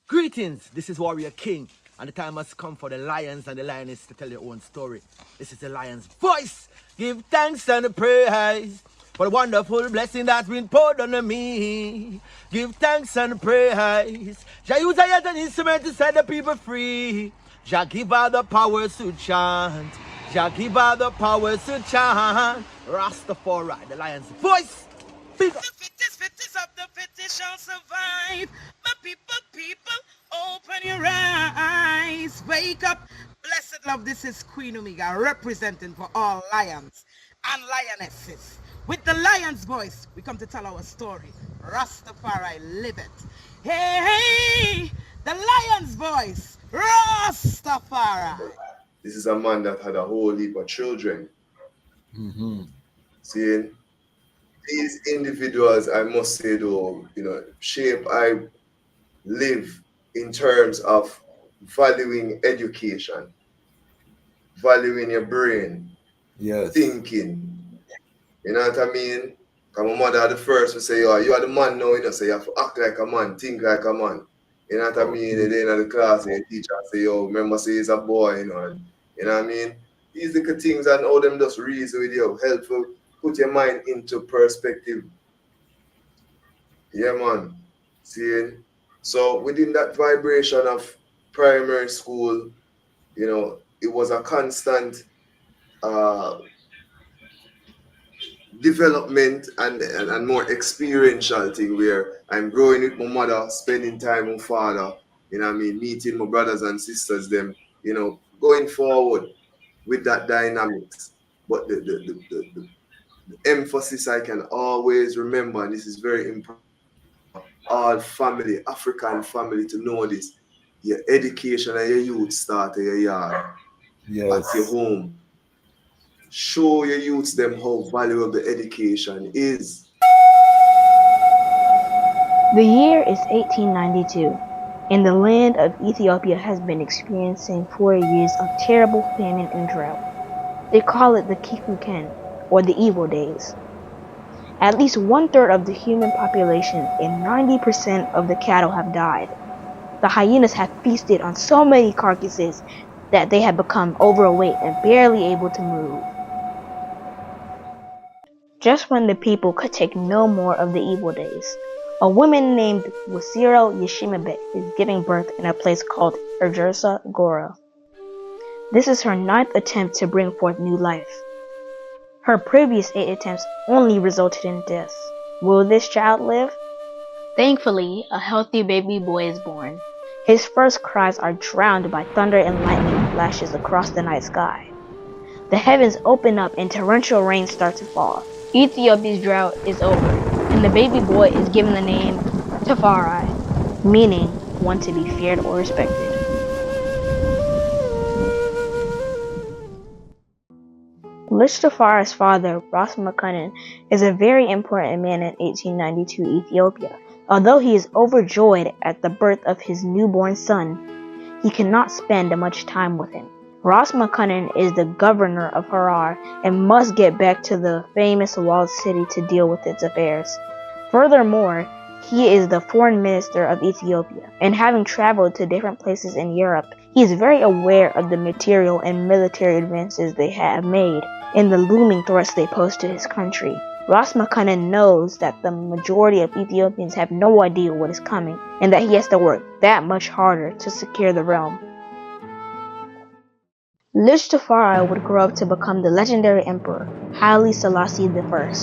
Greetings, this is Warrior King, and the time has come for the lions and the lioness to tell their own story. This is the lion's voice. Give thanks and praise for the wonderful blessing that's been poured on me. Give thanks and praise. Jah use I as an instrument to set the people free. Jah give all the powers to chant. Jah give all the powers to chant. Ras Tafari, the lion's voice. Big up. The fittest of the fittest shall survive. My people, open your eyes. Wake up. Blessed love, this is Queen Omega representing for all lions and lionesses. With the lion's voice, we come to tell our story. Rastafari live it. Hey, the lion's voice. Rastafari. This is a man that had a whole heap of children. Seeing these individuals, I must say though, shape I live in terms of valuing education, valuing your brain, thinking. You know what I mean? Because my mother the first would say, oh, you are the man now, so you have to act like a man, think like a man. You know what I mean? And then in the class, the teacher say, yo, remember say he's a boy, you know what I mean? These little things and all them just reason with you, helpful, put your mind into perspective. Yeah, man. Seeing? So within that vibration of primary school, it was a constant development and more experiential thing where I'm growing with my mother, spending time with father, meeting my brothers and sisters, them, going forward with that dynamics. But the emphasis I can always remember, and this is very important, all family, African family to know this, your education and your youth start at your yard, at your home. Show your youths them how valuable education is. The year is 1892, and the land of Ethiopia has been experiencing 4 years of terrible famine and drought. They call it the Kikuken, or the evil days. At least 1/3 of the human population and 90% of the cattle have died. The hyenas have feasted on so many carcasses that they have become overweight and barely able to move. Just when the people could take no more of the evil days, a woman named Wasiro Yeshimabet is giving birth in a place called Urgersa Gora. This is her 9th attempt to bring forth new life. Her previous 8 attempts only resulted in death. Will this child live? Thankfully, a healthy baby boy is born. His first cries are drowned by thunder and lightning flashes across the night sky. The heavens open up and torrential rain starts to fall. Ethiopia's drought is over, and the baby boy is given the name Tafari, meaning one to be feared or respected. Lich Tafari's father, Ras Tafari, is a very important man in 1892 Ethiopia. Although he is overjoyed at the birth of his newborn son, he cannot spend much time with him. Ras Tafari is the governor of Harar and must get back to the famous walled city to deal with its affairs. Furthermore, he is the foreign minister of Ethiopia, and having traveled to different places in Europe, he is very aware of the material and military advances they have made and the looming threats they pose to his country. Ras Tafari knows that the majority of Ethiopians have no idea what is coming, and that he has to work that much harder to secure the realm. Lich Tafari would grow up to become the legendary emperor, Haile Selassie I.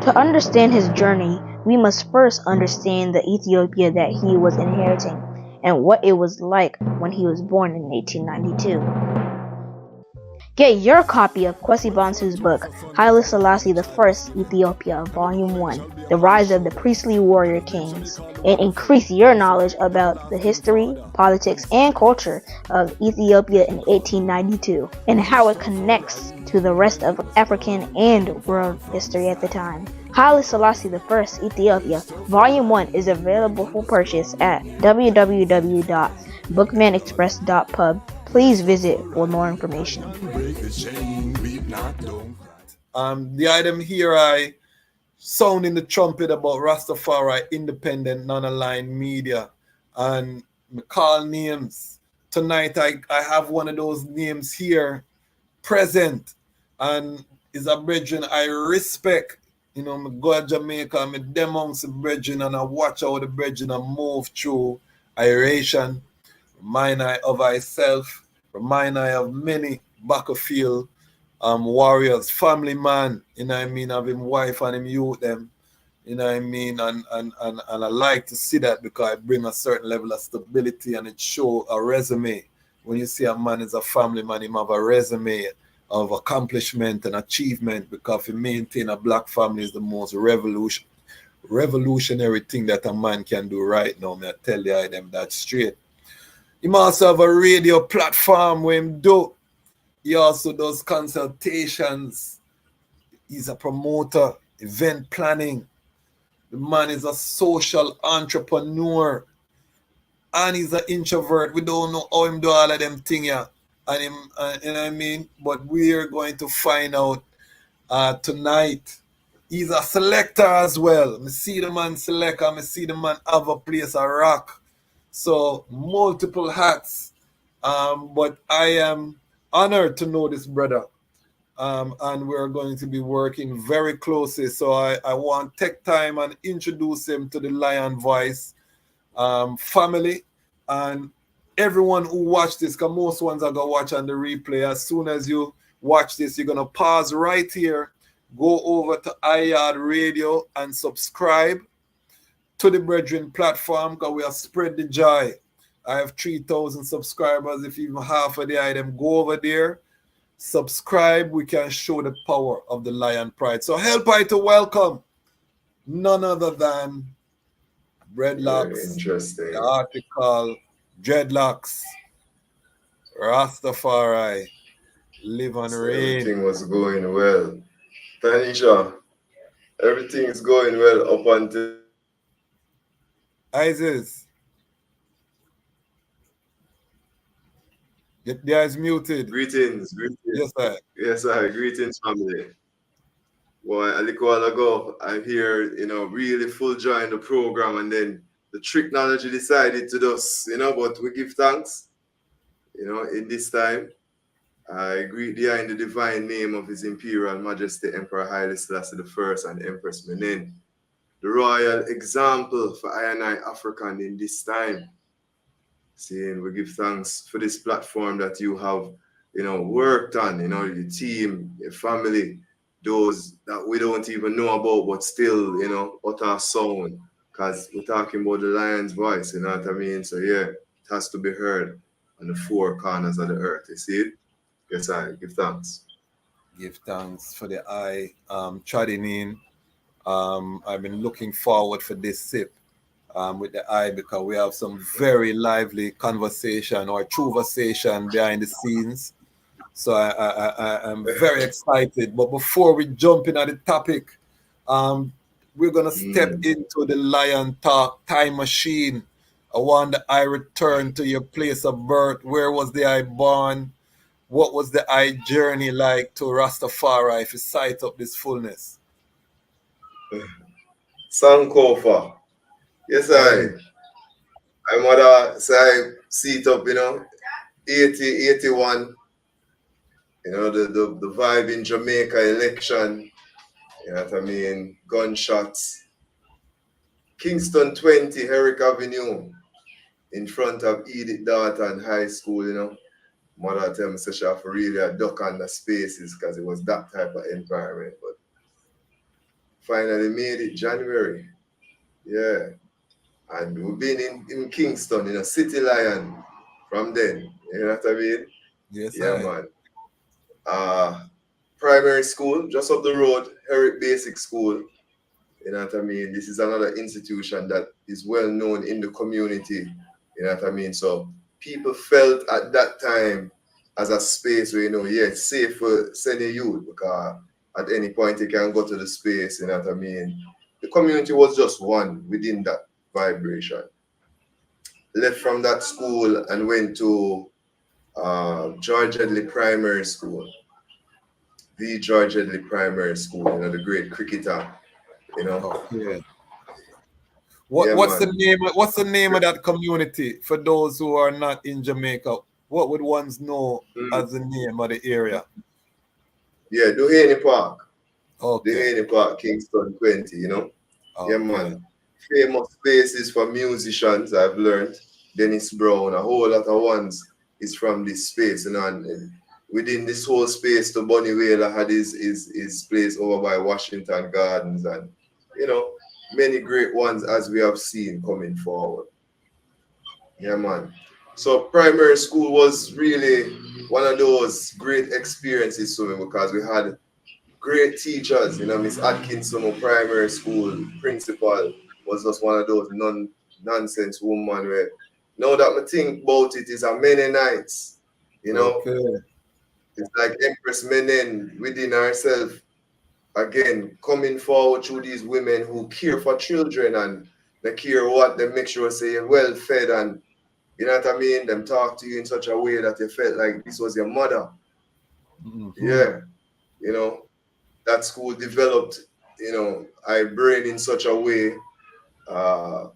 To understand his journey, we must first understand the Ethiopia that he was inheriting, and what it was like when he was born in 1892. Get your copy of Kwesi Bansu's book, Haile Selassie I, Ethiopia, Volume 1, The Rise of the Priestly Warrior Kings, and increase your knowledge about the history, politics, and culture of Ethiopia in 1892, and how it connects to the rest of African and world history at the time. Haile Selassie I, Ethiopia, Volume 1 is available for purchase at www.bookmanexpress.pub. Please visit for more information. The item here I sounding the trumpet about Rastafari independent non-aligned media. and me call names. Tonight I have one of those names here present, and is a brethren I respect. You know, me go to Jamaica, me dem amongst the brethren, and I watch how the brethren move through aeration. Remind I of myself, remind I of many battlefield warriors, family man, you know what I mean, of him wife and him youth them. You know what I mean? And I like to see that because it brings a certain level of stability and it shows a resume. When you see a man is a family man, him have a resume of accomplishment and achievement, because to maintain a black family is the most revolutionary thing that a man can do right now. I tell you them that straight. He also have a radio platform where him do. He also does consultations. He's a promoter, event planning. The man is a social entrepreneur, and he's an introvert. We don't know how him do all of them things, yeah. And him, you know what I mean? But we're going to find out tonight. He's a selector as well. I see the man select, and I see the man have a place a rock. So multiple hats. But I am honored to know this brother. And we're going to be working very closely. So I want to take time and introduce him to the Lion Voice family, and everyone who watch this, because most ones are going to watch on the replay. As soon as you watch this, you're going to pause right here, go over to I-tal Radio and subscribe to the Brethren platform, because we have spread the joy. I have 3,000 subscribers. If even half of the item, go over there, subscribe. We can show the power of the Lion Pride. So help I to welcome none other than Dreadlocks. Very interesting. The article Dreadlocks, Ras Tafari, live and So reign. everything was going well. Tanisha, everything is going well up until Isis, the eyes muted. greetings. Yes, sir. Yes, sir. Greetings, family. Boy, a little while ago, I hear, really full joy in the program, and then the technology decided to just, but we give thanks, in this time. I greet thee in the divine name of His Imperial Majesty Emperor Haile Selassie I and Empress Menen, the royal example for I and I African in this time. Seeing we give thanks for this platform that you have, worked on, your team, your family, those that we don't even know about, but still, utter sound, because we're talking about the Lion's voice, you know what I mean? So yeah, it has to be heard on the four corners of the earth. You see it? Yes, I give thanks. Give thanks for the eye treading in. I've been looking forward for this sip with the eye, because we have some very lively conversation or conversation behind the scenes. So I'm very excited. But before we jump in at the topic, we're going to step into the Lion Talk time machine. I want the eye return to your place of birth. Where was the eye born? What was the eye journey like to Rastafari if you sight up this fullness? Sankofa. Yes, my mother say see it up, 80, 81. The vibe in Jamaica election, you know what I mean? Gunshots. Kingston 20, Herrick Avenue, in front of Edith Darton High School, Mother tell me so she have to really duck on the spaces because it was that type of environment. But finally made it January. Yeah. And we've been in Kingston, City Lion from then. You know what I mean? Yes, yeah, man. Primary school, just up the road, Herrick Basic School. You know what I mean? This is another institution that is well known in the community. You know what I mean? So people felt at that time as a space where, it's safe for senior youth, because at any point you can go to the space, you know what I mean? The community was just one within that vibration. Left from that school and went to George Headley Primary School. The George Headley Primary School, the great cricketer, Oh, yeah. Yeah, What's the man. name? What's the name of that community for those who are not in Jamaica? What would ones know Mm. as the name of the area? Yeah, Duhaney Park. Okay. Duhaney Park, Kingston 20, you know? Yeah, Okay. man. Famous places for musicians, I've learned. Dennis Brown, a whole lot of ones is from this space, you know, and within this whole space, to Bunny Wailer had his place over by Washington Gardens, and, you know, many great ones as we have seen coming forward. Yeah, man. So primary school was really one of those great experiences for me because we had great teachers. You know, Miss Atkinson, our primary school principal, was just one of those nonsense woman where now that I think about it is a many nights. You know, Okay. it's like Empress Menen within herself again coming forward through these women who care for children and they care what they make sure say you're well fed and you know what I mean? Them talk to you in such a way that you felt like this was your mother. Mm-hmm. Yeah, you know, that school developed, you know, I brain in such a way. Uh,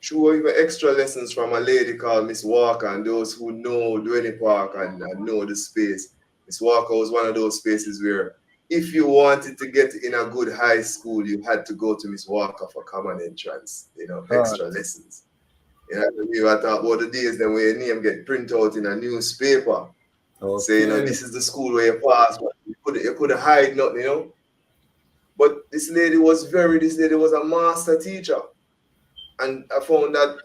through even extra lessons from a lady called Miss Walker and those who know Dwelly Park and know the space. Miss Walker was one of those spaces where if you wanted to get in a good high school, you had to go to Miss Walker for common entrance, you know, All right. extra lessons. You know, we I talk about the days then where your name get printed out in a newspaper. Say, you know, Okay. this is the school where you pass, but you couldn't hide nothing, you know. But this lady was a master teacher. And I found that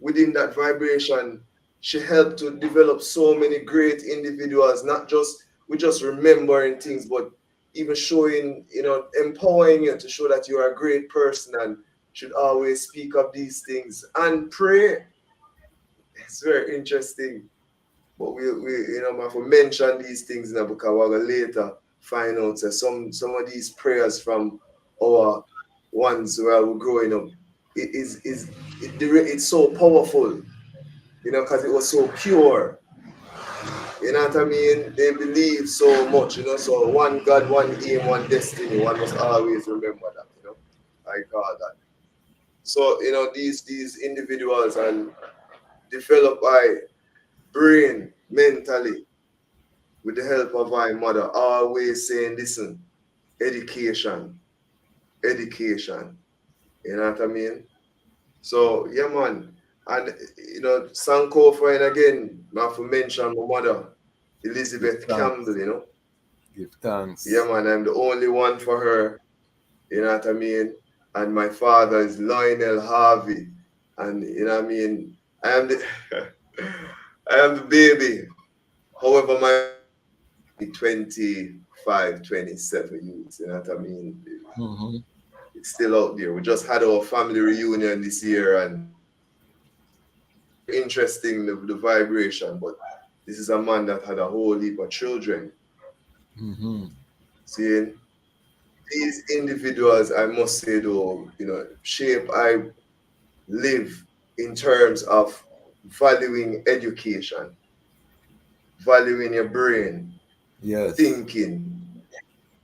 within that vibration, she helped to develop so many great individuals, not just we just remembering things, but even showing, you know, empowering you to show that you are a great person and should always speak of these things and pray. It's very interesting. But we you know, if we mention these things now because we're gonna later find out that some of these prayers from our ones where we're growing up, it's so powerful, you know, because it was so pure. You know what I mean? They believe so much, you know. So one God, one aim, one destiny. One must always remember that, you know. I call that. So, you know, these individuals and develop by brain mentally with the help of my mother, always saying, listen, education, education. You know what I mean? So, yeah, man. And, you know, Sankofa, and again, I have to mention my mother, Give Elizabeth Campbell, thanks. you know. Give Yeah, thanks. man, I'm the only one for her, you know what I mean? And my father is Lionel Harvey. And, you know what I mean? I am the, I am the baby. However, my 25, 27 youths, you know what I mean? Mm-hmm. It's still out there. We just had our family reunion this year and interesting the vibration, but this is a man that had a whole heap of children. Mm-hmm. Seeing these individuals, I must say though, you know, shape I live in terms of valuing education, valuing your brain, Yes. thinking.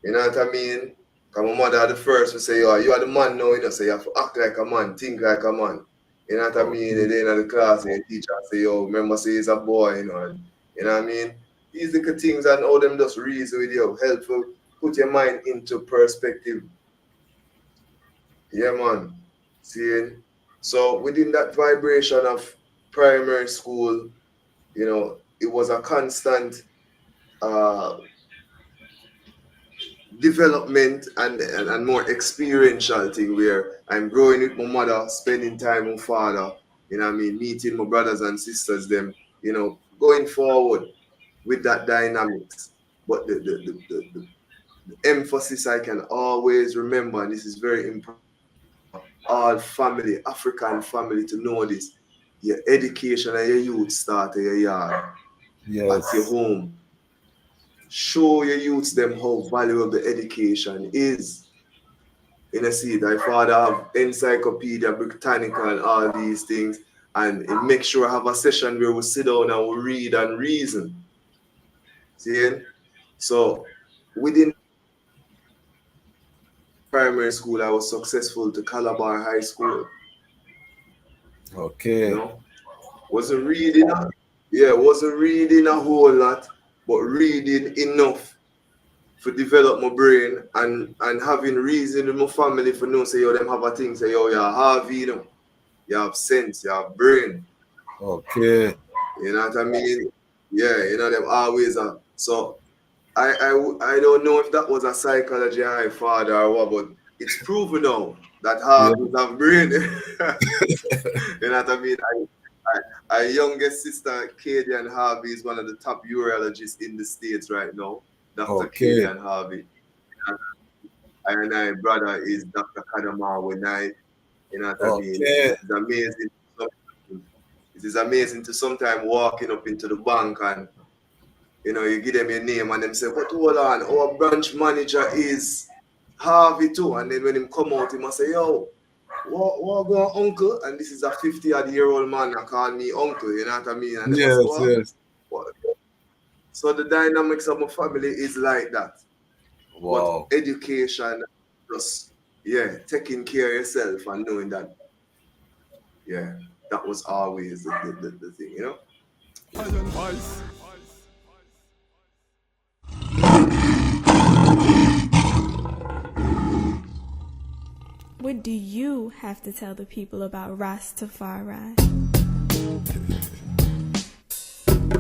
You know what I mean? Because my mother the first to say, oh, you are the man now, you know, so you have to act like a man, think like a man. You know what I mean? Okay. And then in the class, the teacher say, yo, remember, say he's a boy, you know, and, you know what I mean? These little things and all them just reason with you, helpful, put your mind into perspective. Yeah, man. Seeing? So within that vibration of primary school, you know, it was a constant uh, development and more experiential thing where I'm growing with my mother, spending time with father, you know what I mean, meeting my brothers and sisters, them, you know, going forward with that dynamics. But the emphasis I can always remember, and this is very important, all family, African family to know this, your education and your youth start at your yard, at your Yes. home. Show your youths them how valuable education is. You know, see, thy father have Encyclopedia Britannica and all these things, and it make sure I have a session where we sit down and we read and reason. See? So within primary school, I was successful to Calabar High School. Okay. You know, wasn't reading, wasn't reading a whole lot, but reading enough to develop my brain and having reason in my family for know say yo them have a thing say yo you have you have sense, you have brain. Okay. You know what I mean? Yeah, you know them always are. So I don't know if that was a psychology I father or what, but it's proven now that Harveys have brain. You know what I mean? Our youngest sister, Kadian Harvey, is one of the top urologists in the States right now. Dr. Kadian Harvey. And my brother is Dr. Kadamawe. You know what I mean? It's amazing. It is amazing to sometimes walking up into the bank and you know you give them your name and them say, but hold on, our branch manager is Harvey too. And then when him come out, he must say, yo, what going uncle? And this is a 50-odd-year-old man that call me uncle, you know what I mean? And yes, say, yes. What? So the dynamics of my family is like that. Wow. But education, just taking care of yourself and knowing that, that was always the thing, you know? What do you have to tell the people about Ras Tafari?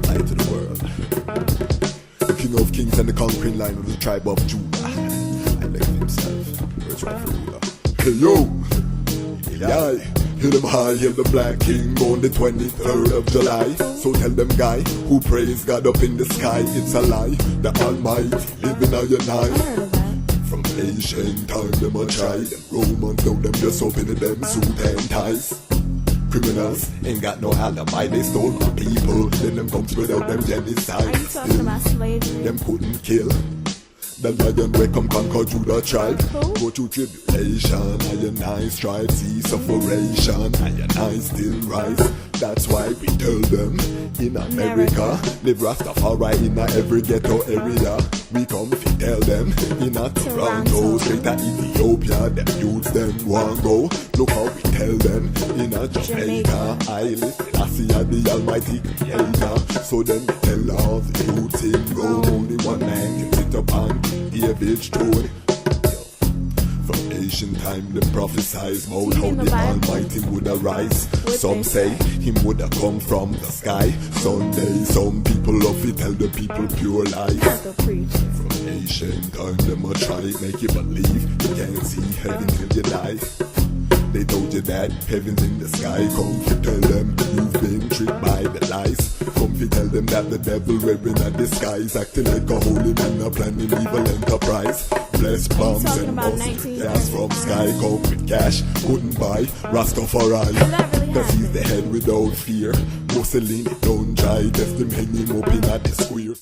Light to the world. King of kings and the conquering line of the tribe of Judah. I left himself. Where's right for ruler? Hey yo! Yeah. Hear them high, hear the black king on the 23rd of July. So tell them guy who praise God up in the sky, it's a lie. The Almighty living on your night. From ancient time them a try. Them Romans know them just open them suit and ties. Criminals ain't got no alibi, they stole my people. Then them come without them genocide. Are you talking about slavery? Them couldn't kill the lion we come conquer Judah tribe. Go through tribulation, and I strive, see sufferation, and I still rise. That's why we tell them in America, live Rastafari in every ghetto area. We come to tell them in a Toronto, straight to Ethiopia, them youths them want go. Look how we tell them in a Jamaica, I live in Asia, the Almighty Creator. So then we tell all the youths in Rome, only one man can sit upon David's throne. From ancient time, them prophesies about how the Almighty would arise. Some say him would have come from the sky. Someday, some people love it, tell the people pure lies. From ancient time, them a try make you believe you can't see heaven till you die. They told you that heaven's in the sky. Come to tell them you've been tricked by the lies. Come to tell them that the devil wearing a disguise, acting like a holy man, a planning evil enterprise. Bless bombs and mustard gas from sky. Come with cash, couldn't buy Rastafari. Cause he's the head without fear. Mussolini don't try, test him hanging up in at the square.